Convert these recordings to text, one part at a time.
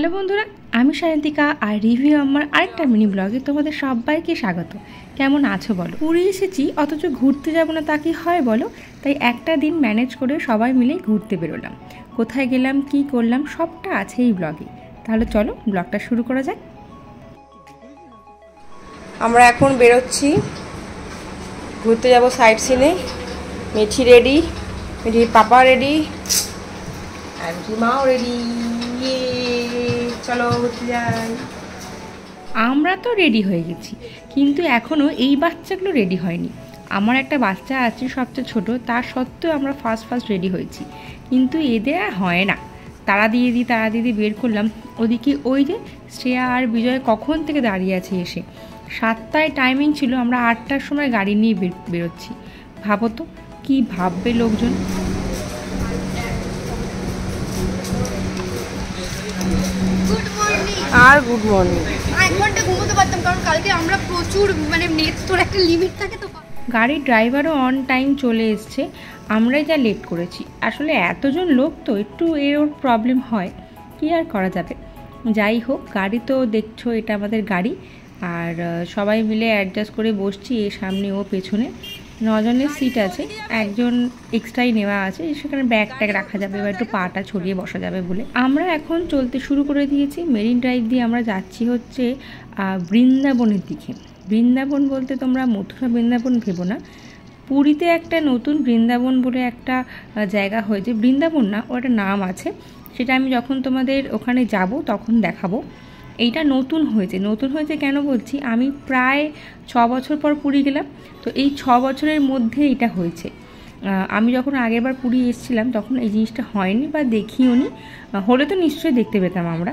Hello বন্ধুরা, আমি সায়ন্তিকা আর review আমার আরেকটা মিনি ব্লগে তোমাদের সবাইকে স্বাগত। কেমন আছো বলো? পুরী এসেছি অথচ ঘুরতে যাবো না তা কি হয় বলো? তাই একটা দিন ম্যানেজ করে সবাই মিলে ঘুরতে বেরোলাম। কোথায় গেলাম, কি করলাম সবটা আছে এই ব্লগে। তাহলে চলো ব্লগটা শুরু করা যাক। আমরা এখন বেরোচ্ছি, ঘুরতে যাব সাইট সিনে। মিঠি রেডি, মিঠির পাপা রেডি, আর মিঠির মাও রেডি। চলো ঘুরতে যাই। আমরা তো রেডি হয়ে গেছি, কিন্তু এখনও এই বাচ্চাগুলো রেডি হয়নি। আমার একটা বাচ্চা আছে সবচেয়ে ছোট, তার সত্ত্বেও আমরা ফার্স্ট রেডি হয়েছি, কিন্তু এদের আর হয় না। তারা দিয়ে বের করলাম। ওদিকে ওই যে শ্রেয়া আর বিজয় কখন থেকে দাঁড়িয়ে আছে এসে। 7টায় টাইমিং ছিল, আমরা 8টার সময় গাড়ি নিয়ে বেরোচ্ছি। ভাবো তো কী ভাববে লোকজন। আর গুড মর্নিং। 1 ঘন্টা ঘুমোতে পারতাম, কারণ কালকে আমরা প্রচুর নেট তোর একটা লিমিট থাকে তো। গাড়ির ড্রাইভারও অন টাইম চলে এসছে, আমরাই যা লেট করেছি। আসলে এতজন লোক তো একটু ওর প্রবলেম হয়, কি আর করা যাবে। যাই হোক, গাড়ি তো দেখছো এটা আমাদের গাড়ি, আর সবাই মিলে অ্যাডজাস্ট করে বসছি। এর সামনে ও পেছনে 9 জনের সিট আছে, একজন এক্সট্রাই নেওয়া আছে, সেখানে ব্যাগ ট্যাগ রাখা যাবে বা একটু পাটা ছড়িয়ে বসা যাবে বলে। আমরা এখন চলতে শুরু করে দিয়েছি। মেরিন ড্রাইভ দিয়ে আমরা যাচ্ছি হচ্ছে বৃন্দাবনের দিকে। বৃন্দাবন বলতে তোমরা মথুরা বৃন্দাবন ভেবো না। পুরীতে একটা নতুন বৃন্দাবন বলে একটা জায়গা হয়েছে, বৃন্দাবন না, ও একটা নাম আছে, সেটা আমি যখন তোমাদের ওখানে যাব তখন দেখাবো। এইটা নতুন হয়েছে কেন বলছি, আমি প্রায় 6 বছর পর পুরী গেলাম, তো এই 6 বছরের মধ্যে এটা হয়েছে। আমি যখন আগেরবার পুরী এসেছিলাম তখন এই জিনিসটা হয়নি বা দেখিও নি, হলে তো নিশ্চয়ই দেখতে পেতাম আমরা।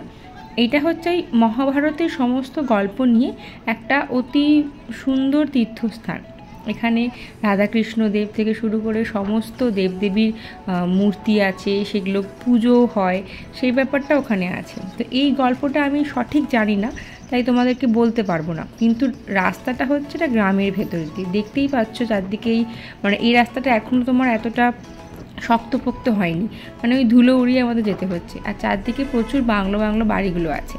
এইটা হচ্ছে মহাভারতের সমস্ত গল্প নিয়ে একটা অতি সুন্দর তীর্থস্থান। এখানে রাধাকৃষ্ণ দেব থেকে শুরু করে সমস্ত দেবদেবীর মূর্তি আছে, সেগুলো পুজো হয়, সেই ব্যাপারটা ওখানে আছে। তো এই গল্পটা আমি সঠিক জানি না, তাই তোমাদেরকে বলতে পারবো না। কিন্তু রাস্তাটা হচ্ছে এটা গ্রামের ভেতর দিয়ে, দেখতেই পাচ্ছ চারদিকেই, এই রাস্তাটা এখনও তোমার এতটা শক্তপোক্ত হয়নি, ওই ধুলো উড়িয়ে আমাদের যেতে হচ্ছে। আর চারদিকে প্রচুর বাংলো বাড়িগুলো আছে।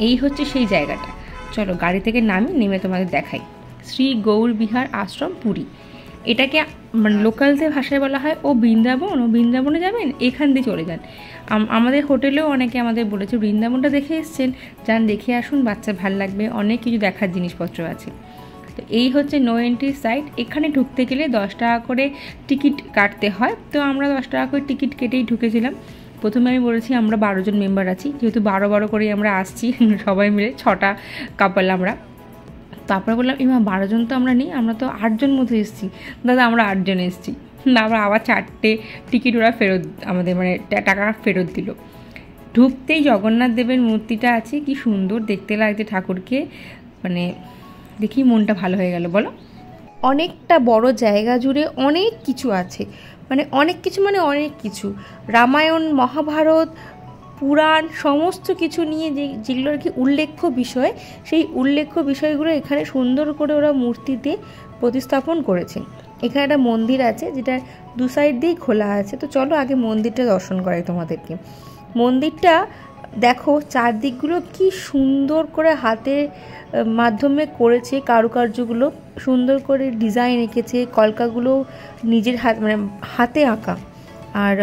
এই হচ্ছে সেই জায়গাটা। চলো গাড়ি থেকে নেমে তোমাদের দেখাই। শ্রী গৌর বিহার আশ্রম পুরী, এটাকে লোকালদের ভাষায় বলা হয় ও বৃন্দাবনে যাবেন, এখান দিয়ে চলে যান। আমাদের হোটেলেও অনেকে আমাদের বলেছে বৃন্দাবনটা দেখে এসছেন, যান দেখে আসুন, বাচ্চার ভাল লাগবে, অনেক কিছু দেখার জিনিসপত্র আছে। তো এই হচ্ছে নো এন্ট্রি সাইট। এখানে ঢুকতে গেলে 10 টাকা করে টিকিট কাটতে হয়, তো আমরা 10 টাকা করে টিকিট কেটেই ঢুকেছিলাম। প্রথমে আমি বলেছি আমরা 12 জন মেম্বার আছি, যেহেতু 12 করেই আমরা আসছি সবাই মিলে, 6টা কাপল আমরা। তারপরে বললাম 12 জন তো আমরা নেই, আমরা তো 8 জন মতো এসেছি। দাদা আমরা 8 জন এসেছি না, আমরা আবার 4টে টিকিট ওরা ফেরত আমাদের টাকা ফেরত দিল। ঢুকতেই জগন্নাথ দেবের মূর্তিটা আছে, কি সুন্দর দেখতে লাগছে ঠাকুরকে, দেখি মনটা ভালো হয়ে গেল বলো। অনেকটা বড় জায়গা জুড়ে অনেক কিছু আছে, অনেক কিছু রামায়ণ, মহাভারত, পুরাণ, সমস্ত কিছু নিয়ে যেগুলো আর কি উল্লেখ্য বিষয়, সেই উল্লেখ্য বিষয়গুলো এখানে সুন্দর করে ওরা মূর্তিতে প্রতিস্থাপন করেছে। এখানে একটা মন্দির আছে যেটা 2 সাইড দিয়েই খোলা আছে। তো চলো আগে মন্দিরটা দর্শন করাই তোমাদেরকে। মন্দিরটা দেখো, চারদিকগুলো কি সুন্দর করে হাতের মাধ্যমে করেছে, কারুকার্যগুলো সুন্দর করে ডিজাইন এঁকেছে, কলকাগুলো নিজের হাতে আঁকা। আর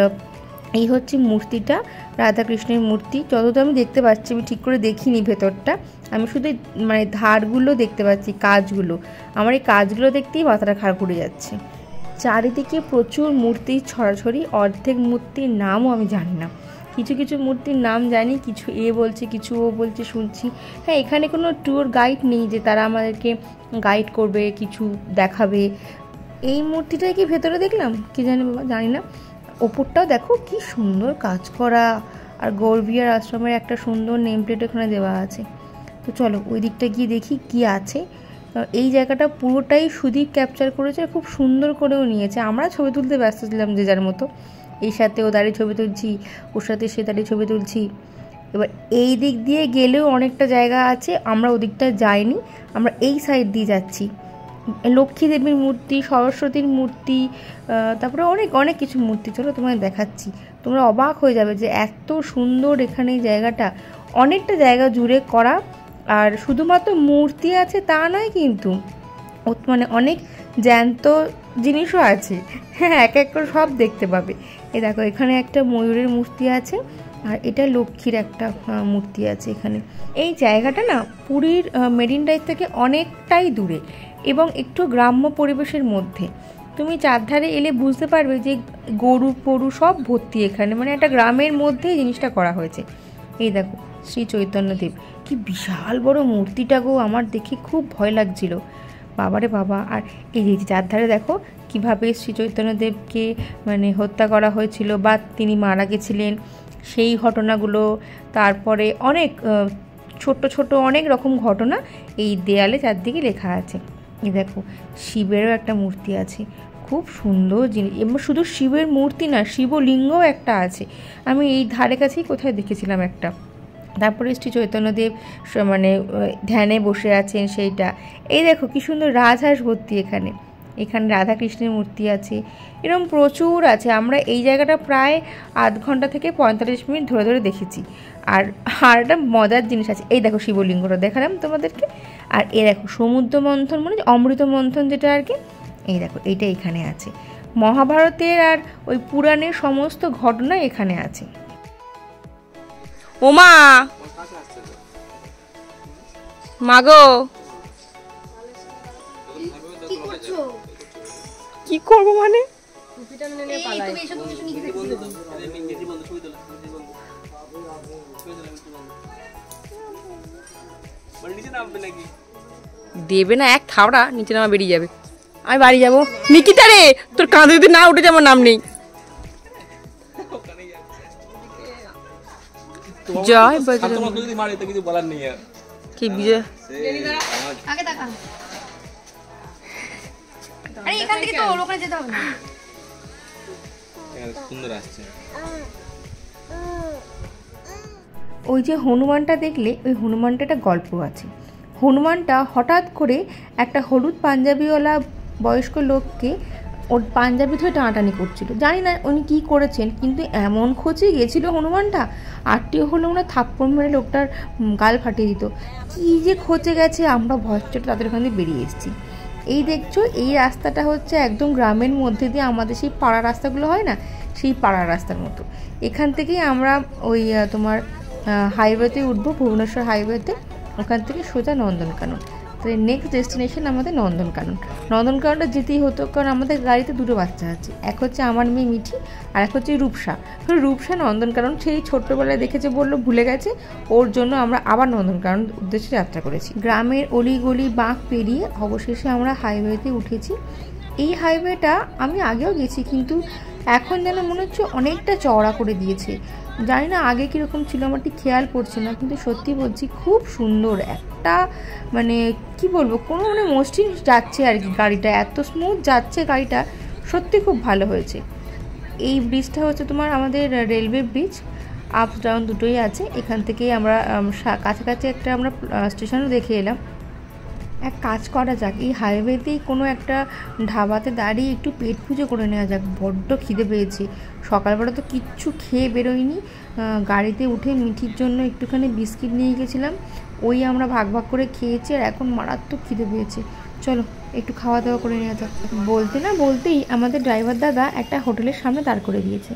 এই হচ্ছে মূর্তিটা, রাধাকৃষ্ণের মূর্তি। যতটা আমি দেখতে পাচ্ছি, আমি ঠিক করে দেখিনি ভেতরটা, আমি শুধু ধারগুলো দেখতে পাচ্ছি, কাজগুলো। আমার এই কাজগুলো দেখতেই মাথাটা খারাপ করে যাচ্ছে। চারিদিকে প্রচুর মূর্তির ছড়াছড়ি, অর্ধেক মূর্তির নামও আমি জানি না, কিছু মূর্তির নাম জানি, কিছু বলছে, কিছু ও বলছে শুনছি। হ্যাঁ, এখানে কোনো ট্যুর গাইড নেই যে তারা আমাদেরকে গাইড করবে, কিছু দেখাবে। এই মূর্তিটাই কি ভেতরে দেখলাম, কি জানি না। ওপরটাও দেখো কি সুন্দর কাজ করা, আর গৌর বিহার আশ্রমের একটা সুন্দর নেম প্লেট এখানে দেওয়া আছে। তো চলো ওই দিকটা গিয়ে দেখি কি আছে। এই জায়গাটা পুরোটাই সুদীপ ক্যাপচার করেছে, খুব সুন্দর করেও নিয়েছে। আমরা ছবি তুলতে ব্যস্ত ছিলাম যে যার মতো, এই সাথে ও দাঁড়িয়ে ছবি তুলছি, ওর সাথে সে দাঁড়িয়ে ছবি তুলছি। এবার এই দিক দিয়ে গেলেও অনেকটা জায়গা আছে, আমরা ওদিকটা যাইনি, আমরা এই সাইড দিয়ে যাচ্ছি। লক্ষ্মী দেবীর মূর্তি, সরস্বতীর মূর্তি, তারপরে অনেক কিছু মূর্তি, চলো তোমায় দেখাচ্ছি। তোমরা অবাক হয়ে যাবে যে এত সুন্দর এখানে জায়গাটা, অনেকটা জায়গা জুড়ে করা। আর শুধুমাত্র মূর্তি আছে তা নয় কিন্তু, মানে অনেক জ্যান্ত জিনিসও আছে। হ্যাঁ, এক এক করে সব দেখতে পাবে। এই দেখো এখানে একটা ময়ূরের মূর্তি আছে, আর এটা লক্ষ্মীর একটা মূর্তি আছে এখানে। এই জায়গাটা না পুরীর মেরিন ড্রাইভ থেকে অনেকটাই দূরে এবং একটু গ্রাম্য পরিবেশের মধ্যে। তুমি চারধারে এলে বুঝতে পারবে যে গরু পরু সব ভর্তি এখানে, মানে একটা গ্রামের মধ্যে জিনিসটা করা হয়েছে। এই দেখো শ্রী চৈতন্যদেব, কি বিশাল বড় মূর্তিটা গো, আমার দেখে খুব ভয় লাগছিল, বাবারে বাবা। আর এই যে চারধারে দেখো কিভাবে শ্রী চৈতন্যদেবকে মানে হত্যা করা হয়েছিল বা তিনি মারা গেছিলেন সেই ঘটনাগুলো, তারপরে অনেক ছোট ছোট অনেক রকম ঘটনা এই দেয়ালে চারদিকে লেখা আছে। এই দেখো শিবেরও একটা মূর্তি আছে, খুব সুন্দর জিনিস। এবং শুধু শিবের মূর্তি না, শিবলিঙ্গও একটা আছে, আমি এই ধারে কাছেই কোথায় দেখেছিলাম একটা। তারপরে শ্রী চৈতন্যদেব মানে ধ্যানে বসে আছেন সেইটা। এই দেখো কি সুন্দর রাজহাঁস ভর্তি এখানে, এখানে রাধাকৃষ্ণের মূর্তি আছে, এরকম প্রচুর আছে। আমরা এই জায়গাটা প্রায় আধ ঘন্টা থেকে 45 মিনিট ধরে ধরে দেখেছি। আর একটা মজার জিনিস আছে, এই দেখো শিবলিঙ্গটা দেখালাম তোমাদেরকে। আর এই দেখো সমুদ্র মন্থন, মানে অমৃত মন্থন যেটা আর কি, এই দেখো এইটা এখানে আছে। মহাভারতের আর ওই পুরাণের সমস্ত ঘটনা এখানে আছে। ওমা মাগো কি করবো মানে দেবে না, এক থাওড়া নিচে নামা বেরিয়ে যাবে। আমি বাড়ি যাবো। নিকিতা রে, তোর কাঁধে যদি না উঠে আমার নাম নেই। জয় কি বিজয়, ওই যে হনুমানটা দেখলে, ওই হনুমানটা একটা গল্প আছে। হনুমানটা হঠাৎ করে একটা হলুদ পাঞ্জাবিওয়ালা বয়স্ক লোককে ওর পাঞ্জাবি ধরে টানাটানি করছিল, জানি না উনি কী করেছেন, কিন্তু এমন খোঁচে গেছিল হনুমানটা, আটটিও হলো ওনার থাপ্পড় মেরে লোকটার গাল ফাটিয়ে দিত। কী যে খোঁচে গেছে, আমরা ভয়চট তাদের ওখান দিয়ে বেরিয়ে এসেছি। এই দেখছো এই রাস্তাটা হচ্ছে একদম গ্রামের মধ্যে দিয়ে, আমাদের সেই পাড়া রাস্তাগুলো হয় না, সেই পাড়া রাস্তার মতো। এখান থেকেই আমরা ওই তোমার হাইওয়েতে উঠবো, ভুবনেশ্বর হাইওয়েতে, ওখান থেকে সোজা নন্দনকানন। তাহলে নেক্সট ডেস্টিনেশন আমাদের নন্দনকানন। নন্দনকাননটা যেতেই হতো, কারণ আমাদের গাড়িতে দুটো বাচ্চা আছে, এক হচ্ছে আমার মেয়ে মিঠি, আর এক হচ্ছে রূপসা। রূপসা নন্দনকানন সেই ছোট্টবেলায় দেখেছে বললো, ভুলে গেছে, ওর জন্য আমরা আবার নন্দনকানন উদ্দেশ্যে যাত্রা করেছি। গ্রামের অলিগলি বাঁক পেরিয়ে অবশেষে আমরা হাইওয়েতে উঠেছি। এই হাইওয়েটা আমি আগেও গেছি, কিন্তু এখন যেন মনে হচ্ছে অনেকটা চওড়া করে দিয়েছে। জানি না আগে কীরকম ছিল, আমার ঠিক খেয়াল পড়ছে না, কিন্তু সত্যি বলছি খুব সুন্দর একটা, মানে কি বলবো, কোনো মানে মসৃণ যাচ্ছে আর কি, গাড়িটা এত স্মুথ যাচ্ছে, গাড়িটা সত্যি খুব ভালো হয়েছে। এই ব্রিজটা হচ্ছে তোমার আমাদের রেলওয়ে ব্রিজ, আপস ডাউন দুটোই আছে। এখান থেকেই আমরা কাছাকাছি একটা আমরা স্টেশনও দেখে এলাম। এক কাজ করা যাক, এই হাইওয়েতেই কোনো একটা ধাবাতে দাঁড়িয়ে একটু পেট পুজো করে নেওয়া যাক, বড্ড খিদে পেয়েছে। সকালবেলা তো কিচ্ছু খেয়ে বেরোয়নি, গাড়িতে উঠে মিঠির জন্য একটুখানি বিস্কিট নিয়ে গেছিলাম, ওই আমরা ভাগ ভাগ করে খেয়েছি, আর এখন মারাত্মক খিদে পেয়েছে। চলো একটু খাওয়া দাওয়া করে নেওয়া যাক। বলতে না বলতেই আমাদের ড্রাইভার দাদা একটা হোটেলের সামনে দাঁড় করে দিয়েছে।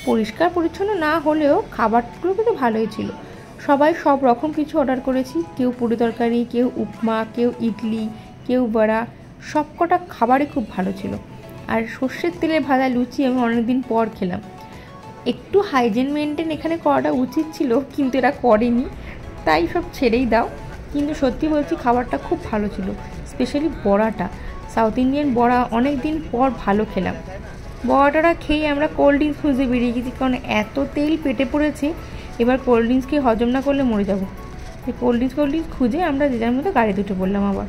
পরিষ্কার পরিচ্ছন্ন না হলেও খাবারগুলো কিন্তু ভালোই ছিল। সবাই সব রকম কিছু অর্ডার করেছি, কেউ পুরি তরকারি, কেউ উপমা, কেউ ইডলি, কেউ বড়া, সব কটা খাবারই খুব ভালো ছিল। আর সর্ষের তেলে ভাজা লুচি আমি অনেকদিন পর খেলাম। একটু হাইজিন মেনটেন এখানে করাটা উচিত ছিল, কিন্তু এরা করেনি, তাই সব ছেড়েই দাও। কিন্তু সত্যি বলছি খাবারটা খুব ভালো ছিল, স্পেশালি বড়াটা, সাউথ ইন্ডিয়ান বড়া অনেক দিন পর ভালো খেলাম। বড়াটা খেয়ে আমরা কোল্ড ড্রিঙ্কস খুঁজে বেরিয়ে গেছি, কারণ এত তেল পেটে পড়েছে, এবার কোল্ড ড্রিঙ্কস খেয়ে হজম না করলে মরে যাবো। এই কোল্ড ড্রিঙ্কস খুঁজে আমরা যে যার মতো গাড়ি দুটো বললাম আবার।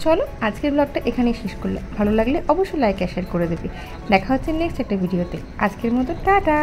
চলো আজকের ব্লগটা এখানেই শেষ করলাম, ভালো লাগলে অবশ্যই লাইক আর শেয়ার করে দেবে। দেখা হচ্ছে নেক্সট একটা ভিডিওতে, আজকের মতো টাটা।